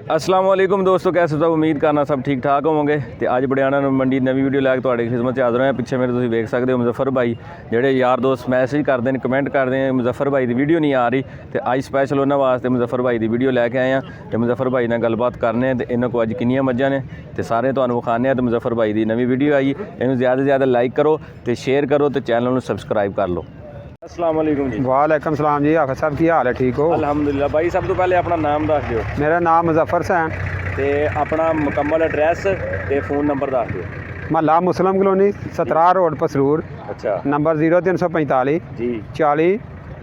अस्सलाम वालेकुम दोस्तों, कैसे सब? उम्मीद करना सब ठीक ठाक होवोगे। तो अज बड़ियाना मंडी नवी वीडियो लैके तुहाडी खिदमत हाज़र होए। पिछे मेरे तुसीं वेख सकते हो मुजफ्फर भाई जेडे यार दोस्त मैसेज करते हैं, कमेंट करते हैं मुजफ्फर भाई की वीडियो नहीं आ रही। तो अज स्पैशल उन्होंने वास्ते मुजफ्फर भाई की वीडियो लैके आए हैं। तो मुजफ्फर भाई नाल गलबात करने तो इन्हों को अज किनियां मज्जां ने तो सारे तुहानूं विखाने। तो मुजफ्फर भाई की नवी वीडियो आई, इन्हूं ज़्यादा से ज़्यादा लाइक करो तो शेयर करो तो चैनल में सबसक्राइब कर लो। अस्सलाम वालेकुम जी। वालेकुम सलाम जी। हाफिज़ साहब की हाल है? ठीक हो? अल्हम्दुलिल्लाह। भाई सब तो पहले अपना नाम दस दिओ। मेरा नाम मुजफ्फर सैन, तो अपना मुकम्मल एड्रैस तो फोन नंबर दस दिओ। महला मुस्लिम कलोनी 17 रोड पसरूर, अच्छा नंबर 0345 जी 40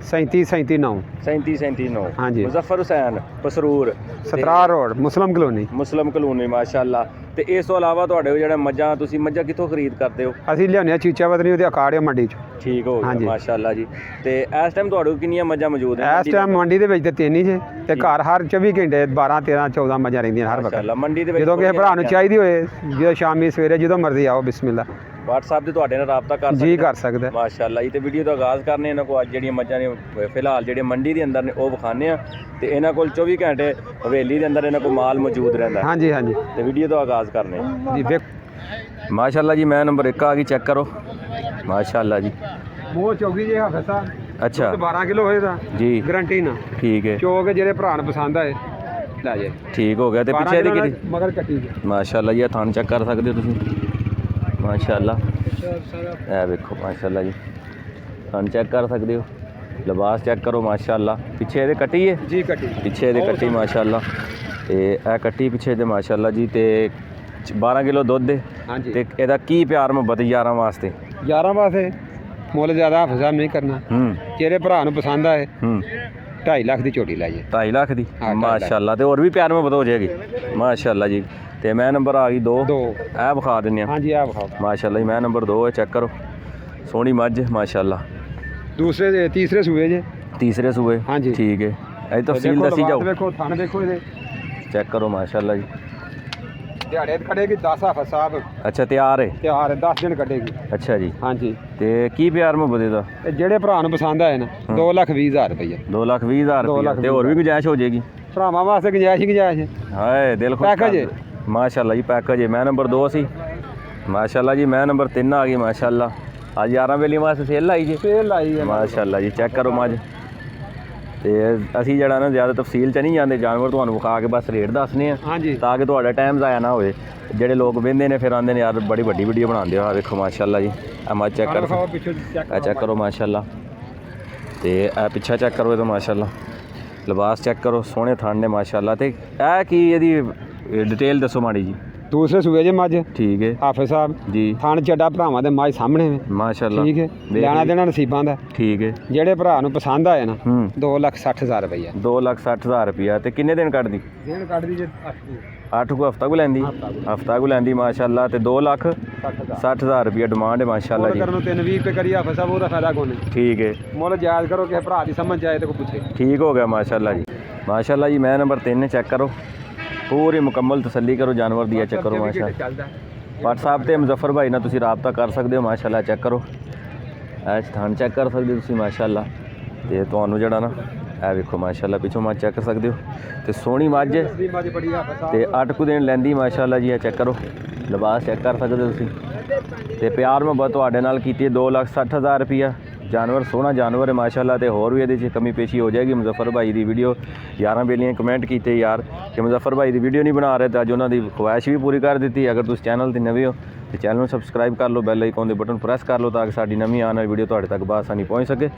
37 37 9। 37 हाँ जी। मुजफ्फर हुसैन पसरूर 17 रोड मुस्लिम कलोनी। मुस्लिम कलोनी माशाअल्लाह। तो इस तो इलावा तुहाडे जेहड़े मज्जां तुसीं मज्जां कित्थों खरीद करते हो? ਅਸੀਂ ਲਿਆਉਂਦੇ ਹਾਂ ਚੀਚਾ ਬਦਨੀ ਉਹਦੇ ਅਕਾੜੇ ਮੰਡੀ 'ਚ। ठीक हो हाँ गया जी। माशाअल्लाह जी। तो इस टाइम तुहाडे किन्नियां मज्जां मौजूद हैं? ਇਸ ਟਾਈਮ ਮੰਡੀ ਦੇ ਵਿੱਚ ਤੇ ਤਿੰਨ ਹੀ ਜੇ ਤੇ ਘਰ ਹਰ 24 ਘੰਟੇ 12 13 14 ਮੱਝਾਂ ਰਹਿੰਦੀਆਂ ਹਰ ਵਕਤ। माशाअल्लाह मंडी दे विच ਜਦੋਂ ਕਿਸੇ ਭਰਾ ਨੂੰ ਚਾਹੀਦੀ ਹੋਏ, ਜਦੋਂ ਸ਼ਾਮੀ ਸਵੇਰੇ ਜਦੋਂ ਮਰਜ਼ੀ ਆਓ, ਬਿਸਮਿਲ੍ਲਾ WhatsApp ਤੇ ਤੁਹਾਡੇ ਨਾਲ ਰਾਬਤਾ ਕਰ ਜੀ ਸਕਦੇ ਕਰ ਸਕਦਾ। ਮਾਸ਼ਾਅੱਲਾ ਜੀ। ਤੇ ਵੀਡੀਓ ਦਾ ਆਗਾਜ਼ ਕਰਨੇ ਇਹਨਾਂ ਕੋ ਅੱਜ ਜਿਹੜੀਆਂ ਮੱਝਾਂ ਨੇ ਫਿਲਹਾਲ ਜਿਹੜੇ ਮੰਡੀ ਦੇ ਅੰਦਰ ਨੇ ਉਹ ਵਿਖਾਣੇ ਆ ਤੇ ਇਹਨਾਂ ਕੋਲ 24 ਘੰਟੇ ਹਵੇਲੀ ਦੇ ਅੰਦਰ ਇਹਨਾਂ ਕੋਲ ਮਾਲ ਮੌਜੂਦ ਰਹਿੰਦਾ। ਹਾਂਜੀ ਹਾਂਜੀ ਤੇ ਵੀਡੀਓ ਦਾ ਆਗਾਜ਼ ਕਰਨੇ ਜੀ। ਵੇਖ माशाअल्लाह जी। मैं नंबर 1 आ गई, चेक करो माशाअल्लाह जी। ਮੂੰਹ ਚੌਗੀ ਜੇ ਹਾਫਿਜ਼ ਸਾਹਿਬ। अच्छा 12 ਕਿਲੋ ਹੋਏਗਾ जी, ਗਰੰਟੀ ਨਾ। ठीक है, ਚੋਗ ਜਿਹੜੇ ਭਰਾ ਨੂੰ ਪਸੰਦ ਆਏ ਲੈ ਜਾਏ। ठीक हो गया। तो पिछे दी किहड़ी ਮਗਰ ਕੱਟੀ ਜੇ। माशाअल्लाह जी। थान चेक कर सकते हो तुसीं माशाअल्लाह। ए देखो माशाअल्लाह जी, थान चेक कर सकते हो, लिबास चेक करो माशाअल्लाह। पिछे दे कट्टी है ਜੀ ਕੱਟੀ पिछे दे कट्टी माशाअल्लाह। ते ए कट्टी पिछे दे माशाअल्लाह जी। ते 12 किलो दुध दे ਹਾਂਜੀ। ते एदा की प्यार मुहब्बत यारां वास्ते? 11 ਵਾਸਤੇ ਮੁੱਲ ਜ਼ਿਆਦਾ ਹਾਫਿਜ਼ ਸਾਹਿਬ ਨਹੀਂ ਕਰਨਾ। ਜਿਹੜੇ ਭਰਾ ਨੂੰ ਪਸੰਦ ਆਏ 2.5 ਲੱਖ ਦੀ ਝੋਟੀ ਲੈ ਜੇ। 2.5 लाख दी हाँ, 2.5 माशाअल्लाह। ते और भी प्यार मुहब्बत हो जाएगी माशाअल्लाह जी। ते मैं नंबर आ गई 2 ਦੋ ए विखा दिन्ने ਹਾਂਜੀ ਆ ਵਿਖਾਓ। माशाअल्लाह जी। मैं नंबर 2 है, चेक करो सोहनी मझ माशाअल्लाह। ਦੂਸਰੇ ਤੀਸਰੇ ਸੂਏ ਜੇ। तीसरे सूबे हाँ जी। ठीक है। अभी तफसील ਦੇਖੋ दसी ਲਵਾਤ जाओ, ਵੇਖੋ ਥਣ ਦੇਖੋ ਇਹਦੇ। चेक करो माशाअल्लाह जी। ਦਿਹਾੜੇ ਤੇ ਖੜੇਗੀ 10 ਹਾਫਿਜ਼ ਸਾਹਿਬ। अच्छा तैयार है? ਤਿਆਰ ਹੈ 10 ਦਿਨ ਕੱਢੇਗੀ। अच्छा जी। ਹਾਂਜੀ। ते की प्यार मुहब्बत दा? ਤੇ ਜਿਹੜੇ ਭਰਾ ਨੂੰ ਪਸੰਦ ਆਏ ਨਾ 2,20,000 ਰੁਪਏ। 2,20,000 दो रुपया। लाख ते और भी गुंजाइश हो जाएगी? ਭਰਾਵਾਂ ਵਾਸਤੇ ਗੁੰਜਾਇਸ਼ ਹੀ ਗੁੰਜਾਇਸ਼ ਹੈ। हाय दिल खुश पैकेज कर दे। माशाअल्लाह जी पैकेज है। मैं नंबर 2 सी माशाअल्लाह जी। मैं नंबर 3 आ गई माशाअल्लाह। आज 11 वेलियां वास्ते सेल आई जी ਸੇਲ ਲਾਈ ਹੈ माशाअल्लाह जी। चेक करो मझ। ਤੇ ਅਸੀਂ ਜਿਹੜਾ ਨਾ ਜ਼ਿਆਦਾ ਤਫਸੀਲ 'ਚ ਨਹੀਂ ਜਾਂਦੇ, ਜਾਨਵਰ ਤੁਹਾਨੂੰ ਵਿਖਾ ਕੇ ਬਸ ਰੇਟ ਦੱਸਨੇ ਆ ਹਾਂਜੀ। ਤਾਂ ਕਿ ਤੁਹਾਡਾ ਟਾਈਮ ਜ਼ਾਇਆ ਨਾ ਹੋਵੇ। ਜਿਹੜੇ ਲੋਕ ਵਹਿੰਦੇ ਨੇ ਫਿਰ ਆਉਂਦੇ ਨੇ ਯਾਰ ਬੜੀ ਵੱਡੀ ਵੀਡੀਓ ਬਣਾਉਂਦੇ ਹੋ। ਆ ਵੇਖੋ ਮਾਸ਼ਾਅੱਲਾ ਜੀ। ਆ ਮੱਝ ਚੈੱਕ ਕਰੋ, ਵਿਖਾਓ ਪਿੱਛੋਂ ਚੈੱਕ ਆ ਚੈੱਕ ਕਰੋ ਮਾਸ਼ਾਅੱਲਾ। ਤੇ ਇਹ ਪਿੱਛਾ ਚੈੱਕ ਕਰੋ ਇਹਦਾ ਮਾਸ਼ਾਅੱਲਾ। ਲਿਬਾਸ ਚੈੱਕ ਕਰੋ, ਸੋਹਣੇ ਥਣ ਨੇ ਮਾਸ਼ਾਅੱਲਾ। ਤੇ ਇਹ ਕੀ ਇਹਦੀ ਡਿਟੇਲ ਦੱਸੋ ਮਾੜੀ ਜੀ। ਦੂਸਰੇ ਸੂਏ ਜੇ ਮੱਝ ਠੀਕ ਹੈ ਹਾਫਿਜ਼ ਸਾਹਿਬ। ਜੀ ਥਣ ਚੱਡਾ ਭਰਾਵਾਂ ਦੇ ਮੱਝ ਸਾਹਮਣੇ ਵੇ। ਮਾਸ਼ਾਅੱਲਾ। ਠੀਕ ਹੈ। ਲੈਣਾ ਦੇਣਾ ਨਸੀਬਾਂ ਦਾ। ਠੀਕ ਹੈ। ਜਿਹੜੇ ਭਰਾ ਨੂੰ ਪਸੰਦ ਆਏ ਨਾ 2,60,000 ਰੁਪਏ। 2,60,000 ਰੁਪਇਆ। ਤੇ ਕਿੰਨੇ ਦਿਨ ਕੱਢਦੀ? ਦਿਨ ਕੱਢਦੀ ਜੇ 8 ਕੋ ਹਫਤਾ ਕੋ ਲੈਂਦੀ? ਹਫਤਾ ਕੋ ਲੈਂਦੀ ਮਾਸ਼ਾਅੱਲਾ। ਤੇ 2,60,000 ਰੁਪਇਆ ਡਿਮਾਂਡ ਹੈ ਮਾਸ਼ਾਅੱਲਾ ਮੁੱਲ ਜੀ। ਕਰਨ ਨੂੰ 320 ਰੁਪਏ ਕਰੀ ਹਾਫਿਜ਼ ਸਾਹਿਬ, ਉਹਦਾ ਫਾਇਦਾ ਕੋਈ ਨਹੀਂ। ਠੀਕ है, ਮੁੱਲ ਜਾਇਜ਼ ਕਰੋ, ਕਿਸੇ ਭਰਾ ਦੀ ਸਮਝ ਆਏ ਤੇ ਕੋਈ ਪੁੱਛੇ। ठीक हो गया माशाल्लाह जी। माशाल्लाह जी। मैं नंबर 3 चेक करो, पूरी मुकम्मल तसल्ली करो जानवर दिया। चेक करो माशाल्लाह। ਚੱਲਦਾ WhatsApp ਤੇ ਮੁਜ਼ੱਫਰ ਭਾਈ ਨਾਲ ਤੁਸੀਂ ਰਾਬਤਾ ਕਰ ਸਕਦੇ ਹੋ ਮਾਸ਼ਾਅੱਲਾ। ਚੈੱਕ ਕਰੋ ਐ ਸਥਾਨ ਚੈੱਕ ਕਰ ਸਕਦੇ ਹੋ ਤੁਸੀਂ ਮਾਸ਼ਾਅੱਲਾ। ਤੇ ਤੁਹਾਨੂੰ ਜਿਹੜਾ ਨਾ ਇਹ ਵੇਖੋ ਮਾਸ਼ਾਅੱਲਾ ਪਿੱਛੋਂ ਮੱਝ ਚੈੱਕ ਕਰ ਸਕਦੇ ਹੋ। ਤੇ ਸੋਹਣੀ ਮੱਝ ਦੀ ਮੱਝ ਬੜੀ ਹਾਫਿਜ਼ ਸਾਹਿਬ। ਤੇ 8 ਕੁ ਦਿਨ ਲੈਂਦੀ ਮਾਸ਼ਾਅੱਲਾ ਜੀ। ਇਹ ਚੈੱਕ ਕਰੋ, ਲਿਬਾਸ ਚੈੱਕ ਕਰ ਸਕਦੇ ਹੋ ਤੁਸੀਂ। ਤੇ ਪਿਆਰ ਮੁਹੱਬਤ ਤੁਹਾਡੇ ਨਾਲ ਕੀਤੀ ਹੈ। 2,60,000 ਰੁਪਇਆ। जानवर सोहना जानवर है माशाअल्लाह। तो होर भी ये कमी पेशी हो जाएगी। मुजफ्फर भाई की वीडियो 11 बेलियां कमेंट किए यार कि मुजफ्फर भाई की वीडियो नहीं बना रहे, तो अज उन्होंने ख्वाहिश भी पूरी कर दी। अगर तुम चैनल पर नवे हो तो चैनल में सबसक्राइब कर लो, बैल आइकन के बटन प्रेस कर लो ताकि साड़ी नवी आने वाली वीडियो तुहाडे तक बासानी पहुँच सके।